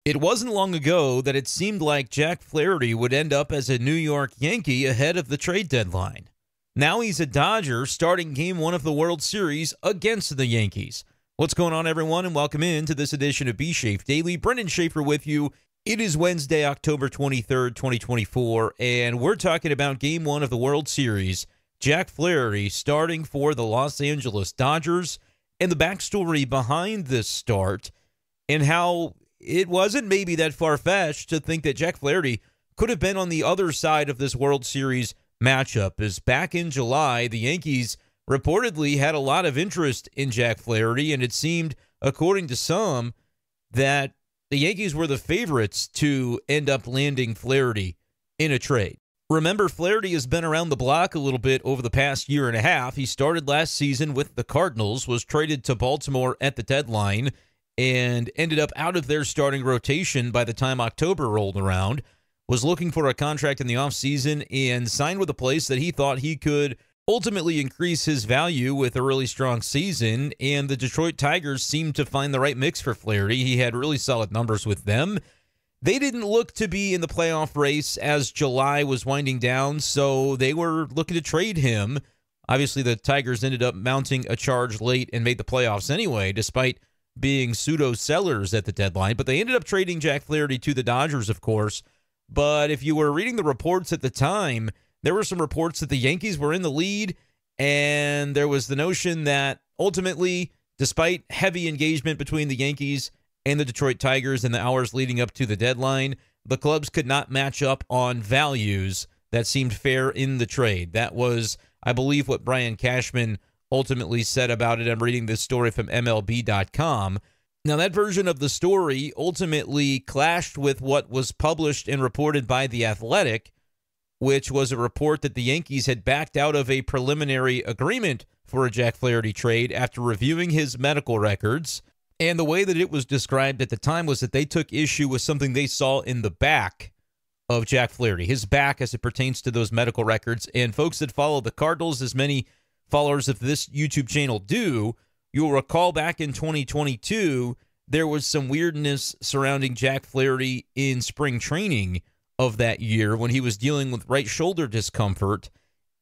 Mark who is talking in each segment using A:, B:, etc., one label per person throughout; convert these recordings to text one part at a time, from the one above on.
A: It wasn't long ago that it seemed like Jack Flaherty would end up as a New York Yankee ahead of the trade deadline. Now he's a Dodger starting Game 1 of the World Series against the Yankees. What's going on, everyone, and welcome in to this edition of b-schaeff Daily. Brenden Schaeffer with you. It is Wednesday, October 23rd, 2024, and we're talking about Game 1 of the World Series. Jack Flaherty starting for the Los Angeles Dodgers, and the backstory behind this start, and how it wasn't maybe that far-fetched to think that Jack Flaherty could have been on the other side of this World Series matchup. As back in July, the Yankees reportedly had a lot of interest in Jack Flaherty, and it seemed, according to some, that the Yankees were the favorites to end up landing Flaherty in a trade. Remember, Flaherty has been around the block a little bit over the past year and a half. He started last season with the Cardinals, was traded to Baltimore at the deadline, and ended up out of their starting rotation by the time October rolled around, was looking for a contract in the offseason, and signed with a place that he thought he could ultimately increase his value with a really strong season, and the Detroit Tigers seemed to find the right mix for Flaherty. He had really solid numbers with them. They didn't look to be in the playoff race as July was winding down, so they were looking to trade him. Obviously, the Tigers ended up mounting a charge late and made the playoffs anyway, despite being pseudo-sellers at the deadline. But they ended up trading Jack Flaherty to the Dodgers, of course. But if you were reading the reports at the time, there were some reports that the Yankees were in the lead, and there was the notion that ultimately, despite heavy engagement between the Yankees and the Detroit Tigers in the hours leading up to the deadline, the clubs could not match up on values that seemed fair in the trade. That was, I believe, what Brian Cashman ultimately said about it. I'm reading this story from MLB.com. Now, that version of the story ultimately clashed with what was published and reported by The Athletic, which was a report that the Yankees had backed out of a preliminary agreement for a Jack Flaherty trade after reviewing his medical records. And the way that it was described at the time was that they took issue with something they saw in the back of Jack Flaherty, his back as it pertains to those medical records. And folks that follow the Cardinals, as many followers of this YouTube channel do, you'll recall back in 2022, there was some weirdness surrounding Jack Flaherty in spring training of that year when he was dealing with right shoulder discomfort,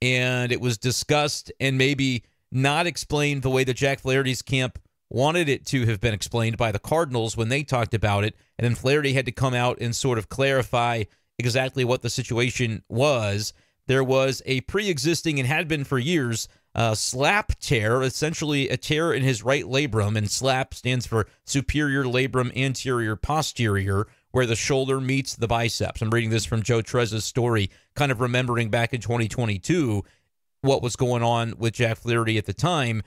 A: and it was discussed and maybe not explained the way that Jack Flaherty's camp wanted it to have been explained by the Cardinals when they talked about it, and then Flaherty had to come out and sort of clarify exactly what the situation was. There was a pre-existing, and had been for years, slap tear, essentially a tear in his right labrum, and SLAP stands for superior labrum anterior posterior, where the shoulder meets the biceps. I'm reading this from Joe Trez's story, kind of remembering back in 2022 what was going on with Jack Flaherty at the time.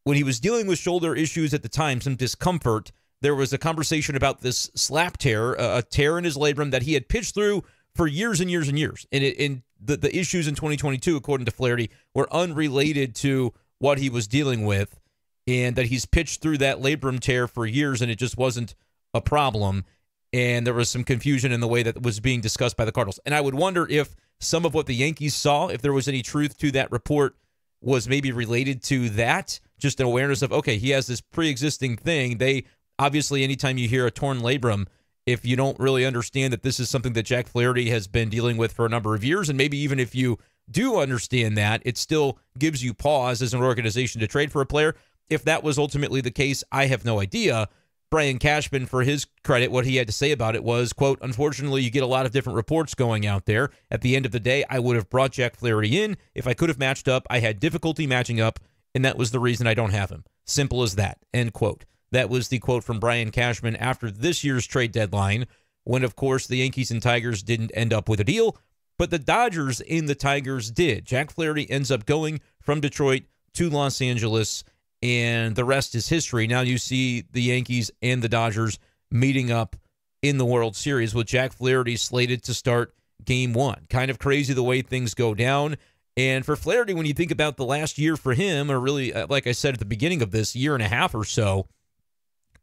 A: When he was dealing with shoulder issues at the time, some discomfort, there was a conversation about this slap tear, a tear in his labrum that he had pitched through for years and years and years. And the issues in 2022, according to Flaherty, were unrelated to what he was dealing with, and that he's pitched through that labrum tear for years, and it just wasn't a problem. And there was some confusion in the way that was being discussed by the Cardinals. And I would wonder if some of what the Yankees saw, if there was any truth to that report, was maybe related to that, just an awareness of, okay, he has this pre-existing thing. They obviously, anytime you hear a torn labrum, if you don't really understand that this is something that Jack Flaherty has been dealing with for a number of years, and maybe even if you do understand that, it still gives you pause as an organization to trade for a player. If that was ultimately the case, I have no idea. Brian Cashman, for his credit, what he had to say about it was, quote, "Unfortunately, you get a lot of different reports going out there. At the end of the day, I would have brought Jack Flaherty in. If I could have matched up, I had difficulty matching up, and that was the reason I don't have him. Simple as that," end quote. That was the quote from Brian Cashman after this year's trade deadline, when, of course, the Yankees and Tigers didn't end up with a deal, but the Dodgers and the Tigers did. Jack Flaherty ends up going from Detroit to Los Angeles, and the rest is history. Now you see the Yankees and the Dodgers meeting up in the World Series with Jack Flaherty slated to start Game 1. Kind of crazy the way things go down. And for Flaherty, when you think about the last year for him, or really, like I said at the beginning of this, year and a half or so,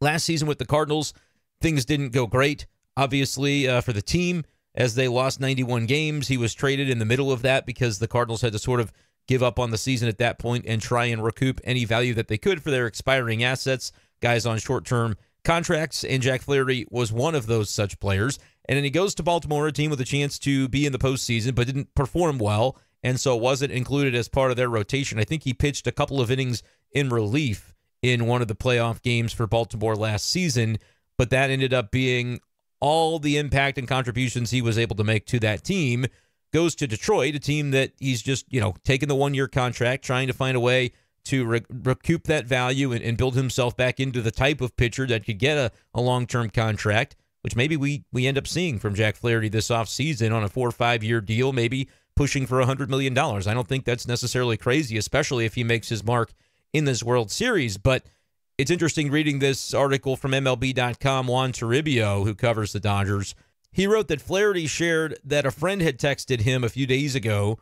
A: last season with the Cardinals, things didn't go great, obviously, for the team, as they lost 91 games. He was traded in the middle of that because the Cardinals had to sort of give up on the season at that point and try and recoup any value that they could for their expiring assets, guys on short-term contracts, and Jack Flaherty was one of those such players. And then he goes to Baltimore, a team with a chance to be in the postseason, but didn't perform well, and so wasn't included as part of their rotation. I think he pitched a couple of innings in relief in one of the playoff games for Baltimore last season, but that ended up being all the impact and contributions he was able to make to that team. Goes to Detroit, a team that he's just, taking the one-year contract, trying to find a way to recoup that value and build himself back into the type of pitcher that could get a long-term contract, which maybe we end up seeing from Jack Flaherty this offseason on a 4 or 5 year deal, maybe pushing for $100 million. I don't think that's necessarily crazy, especially if he makes his mark in this World Series. But it's interesting reading this article from MLB.com. Juan Toribio, who covers the Dodgers, he wrote that Flaherty shared that a friend had texted him a few days ago,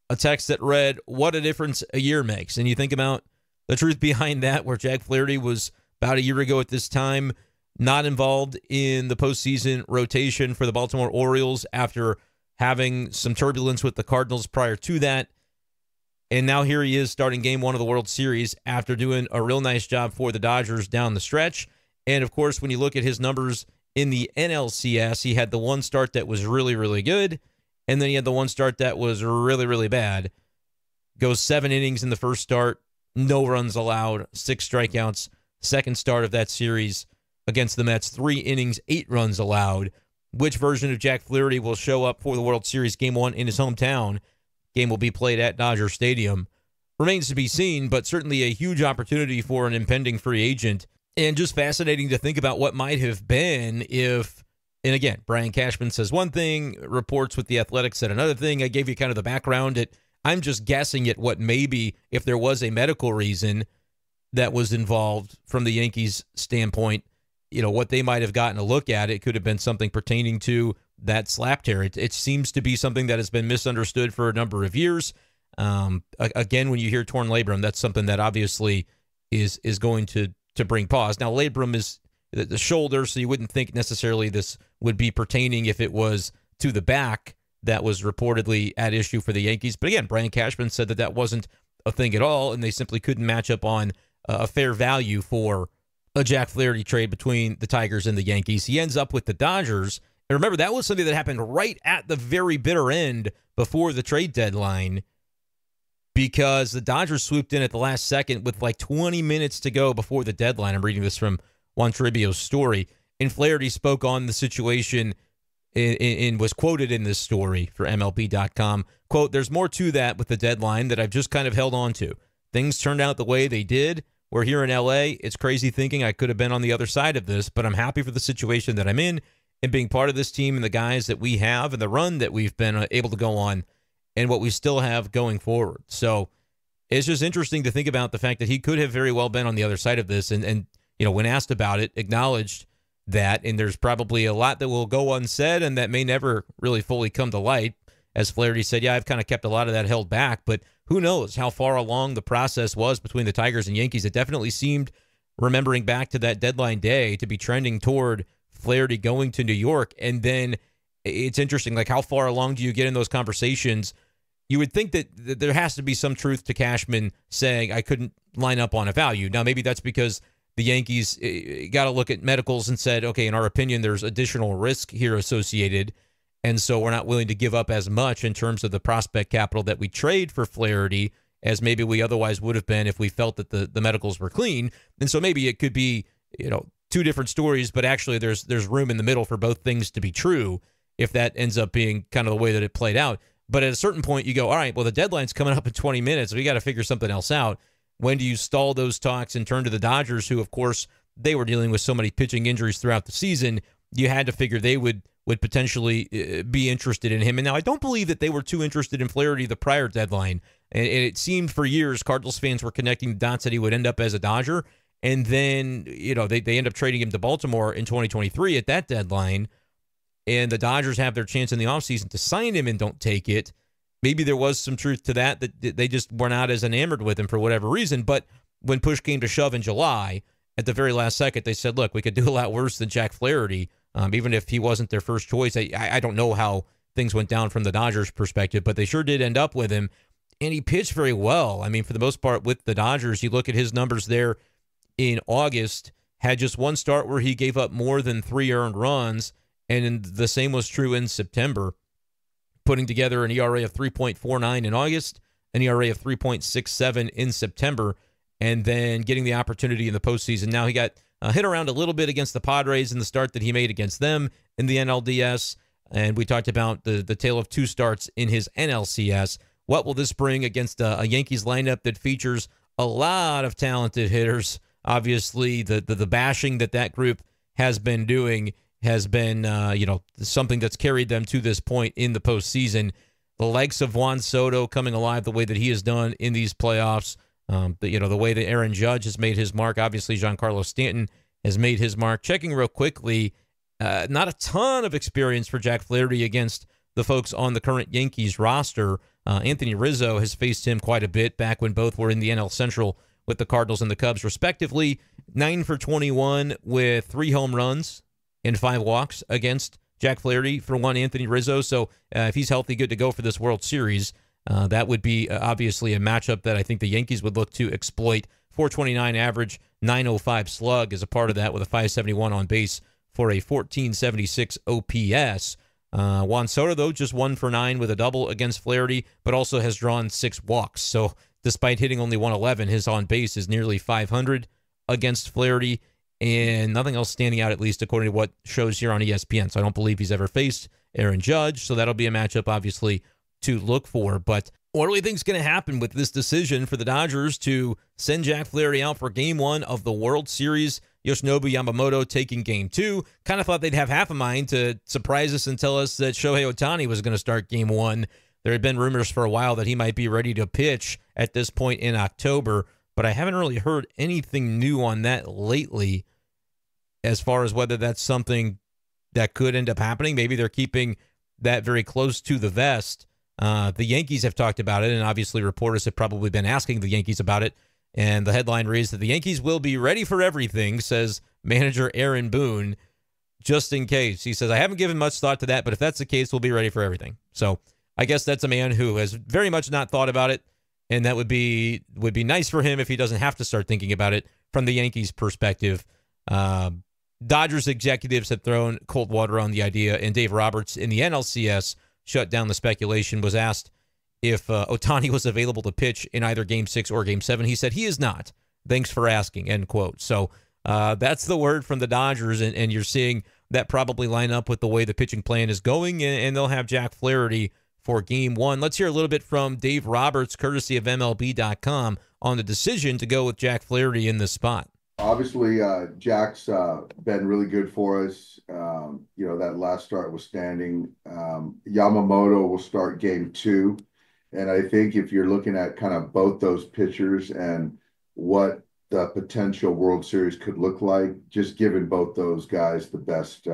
A: a text that read, "What a difference a year makes." And you think about the truth behind that, where Jack Flaherty was about a year ago at this time not involved in the postseason rotation for the Baltimore Orioles after having some turbulence with the Cardinals prior to that. And now here he is starting game one of the World Series after doing a real nice job for the Dodgers down the stretch. And, of course, when you look at his numbers in the NLCS, he had the one start that was really, really good, and then he had the one start that was really, really bad. Goes 7 innings in the first start, no runs allowed, 6 strikeouts. Second start of that series against the Mets, 3 innings, 8 runs allowed. Which version of Jack Flaherty will show up for the World Series game one in his hometown? Game will be played at Dodger Stadium. Remains to be seen, but certainly a huge opportunity for an impending free agent. And just fascinating to think about what might have been if, and again, Brian Cashman says one thing, reports with The Athletic said another thing. I gave you kind of the background. I'm just guessing at what maybe, if there was a medical reason that was involved from the Yankees' standpoint, what they might have gotten a look at. It could have been something pertaining to that slap tear. It seems to be something that has been misunderstood for a number of years. Again, when you hear torn labrum, that's something that obviously is going to bring pause. Now, labrum is the shoulder, so you wouldn't think necessarily this would be pertaining if it was to the back that was reportedly at issue for the Yankees. But again, Brian Cashman said that wasn't a thing at all, and they simply couldn't match up on a fair value for a Jack Flaherty trade between the Tigers and the Yankees. He ends up with the Dodgers. And remember, that was something that happened right at the very bitter end before the trade deadline, because the Dodgers swooped in at the last second with like 20 minutes to go before the deadline. I'm reading this from Juan Toribio's story. And Flaherty spoke on the situation and was quoted in this story for MLB.com. Quote, "There's more to that with the deadline that I've just kind of held on to. Things turned out the way they did. We're here in L.A. It's crazy thinking I could have been on the other side of this, but I'm happy for the situation that I'm in and being part of this team and the guys that we have and the run that we've been able to go on and what we still have going forward." So it's just interesting to think about the fact that he could have very well been on the other side of this. And when asked about it, acknowledged that. And there's probably a lot that will go unsaid and that may never really fully come to light. As Flaherty said, yeah, I've kind of kept a lot of that held back, but who knows how far along the process was between the Tigers and Yankees. It definitely seemed, remembering back to that deadline day, to be trending toward Flaherty going to New York. And then it's interesting, like, how far along do you get in those conversations? You would think that there has to be some truth to Cashman saying, I couldn't line up on a value. Now, maybe that's because the Yankees got to look at medicals and said, okay, in our opinion, there's additional risk here associated, and so we're not willing to give up as much in terms of the prospect capital that we trade for Flaherty as maybe we otherwise would have been if we felt that the medicals were clean. And so maybe it could be, two different stories, but actually there's room in the middle for both things to be true if that ends up being kind of the way that it played out. But at a certain point, you go, all right, well, the deadline's coming up in 20 minutes. We got to figure something else out. When do you stall those talks and turn to the Dodgers, who, of course, they were dealing with so many pitching injuries throughout the season? You had to figure they would potentially be interested in him. And now I don't believe that they were too interested in Flaherty the prior deadline. And it seemed for years Cardinals fans were connecting the dots that he would end up as a Dodger. And then, they end up trading him to Baltimore in 2023 at that deadline. And the Dodgers have their chance in the offseason to sign him and don't take it. Maybe there was some truth to that they just were not as enamored with him for whatever reason. But when push came to shove in July, at the very last second, they said, look, we could do a lot worse than Jack Flaherty, even if he wasn't their first choice. I don't know how things went down from the Dodgers' perspective, but they sure did end up with him. And he pitched very well. I mean, for the most part with the Dodgers, you look at his numbers there in August, had just one start where he gave up more than 3 earned runs, and the same was true in September, putting together an ERA of 3.49 in August, an ERA of 3.67 in September, and then getting the opportunity in the postseason. Now he got hit around a little bit against the Padres in the start that he made against them in the NLDS, and we talked about the tale of 2 starts in his NLCS. What will this bring against a Yankees lineup that features a lot of talented hitters? Obviously, the bashing that group has been doing has been something that's carried them to this point in the postseason. The likes of Juan Soto coming alive the way that he has done in these playoffs, the way that Aaron Judge has made his mark. Obviously, Giancarlo Stanton has made his mark. Checking real quickly, not a ton of experience for Jack Flaherty against the folks on the current Yankees roster. Anthony Rizzo has faced him quite a bit back when both were in the NL Central with the Cardinals and the Cubs, respectively. 9 for 21 with 3 home runs and 5 walks against Jack Flaherty for one Anthony Rizzo. So if he's healthy, good to go for this World Series. That would be obviously a matchup that I think the Yankees would look to exploit. 429 average, 905 slug is a part of that with a 571 on base for a 1476 OPS. Juan Soto, though, just 1 for 9 with a double against Flaherty, but also has drawn 6 walks. So despite hitting only 111, his on base is nearly 500 against Flaherty, and nothing else standing out, at least according to what shows here on ESPN. So I don't believe he's ever faced Aaron Judge, so that'll be a matchup, obviously, to look for. But what do we think is going to happen with this decision for the Dodgers to send Jack Flaherty out for Game 1 of the World Series? Yoshinobu Yamamoto taking Game 2. Kind of thought they'd have half a mind to surprise us and tell us that Shohei Ohtani was going to start Game 1. There had been rumors for a while that he might be ready to pitch at this point in October, but I haven't really heard anything new on that lately as far as whether that's something that could end up happening. Maybe they're keeping that very close to the vest. The Yankees have talked about it, and obviously reporters have probably been asking the Yankees about it. And the headline reads that the Yankees will be ready for everything, says manager Aaron Boone, just in case. He says, I haven't given much thought to that, but if that's the case, we'll be ready for everything. So I guess that's a man who has very much not thought about it, and that would be nice for him if he doesn't have to start thinking about it from the Yankees' perspective. Dodgers executives have thrown cold water on the idea, and Dave Roberts in the NLCS shut down the speculation, was asked if Ohtani was available to pitch in either Game 6 or Game 7. He said, he is not. Thanks for asking, end quote. So that's the word from the Dodgers, and you're seeing that probably line up with the way the pitching plan is going, and they'll have Jack Flaherty for Game 1. Let's hear a little bit from Dave Roberts, courtesy of MLB.com, on the decision to go with Jack Flaherty in this spot.
B: Obviously, Jack's been really good for us. That last start was standing. Yamamoto will start Game 2. And I think if you're looking at kind of both those pitchers and what the potential World Series could look like, just giving both those guys the best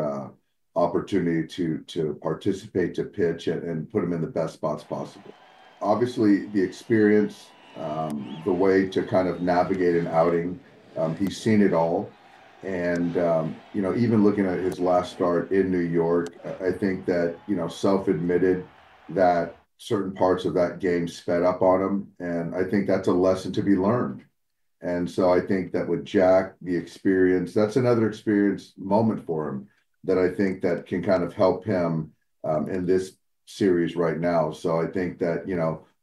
B: opportunity to participate, to pitch, and put them in the best spots possible. Obviously, the experience, the way to kind of navigate an outing, he's seen it all. And, even looking at his last start in New York, I think that, self-admitted that certain parts of that game sped up on him. And I think that's a lesson to be learned. And so I think that with Jack, the experience, that's another experience moment for him that I think that can kind of help him in this series right now. So I think that,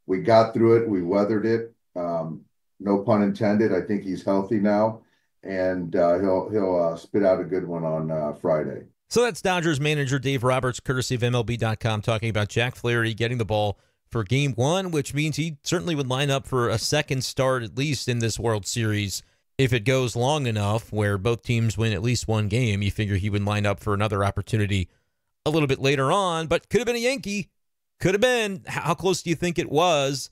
B: we got through it, we weathered it. No pun intended. I think he's healthy now, and he'll spit out a good one on Friday.
A: So that's Dodgers manager Dave Roberts, courtesy of MLB.com, talking about Jack Flaherty getting the ball for Game 1, which means he certainly would line up for a second start at least in this World Series. If it goes long enough where both teams win at least one game, you figure he would line up for another opportunity a little bit later on, but could have been a Yankee. Could have been. How close do you think it was?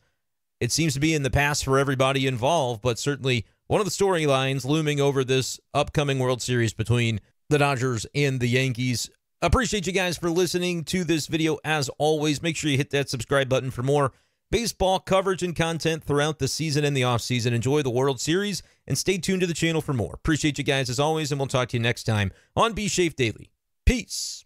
A: It seems to be in the past for everybody involved, but certainly one of the storylines looming over this upcoming World Series between the Dodgers and the Yankees. Appreciate you guys for listening to this video. As always, make sure you hit that subscribe button for more baseball coverage and content throughout the season and the offseason. Enjoy the World Series and stay tuned to the channel for more. Appreciate you guys as always, and we'll talk to you next time on B-Schaeff Daily. Peace.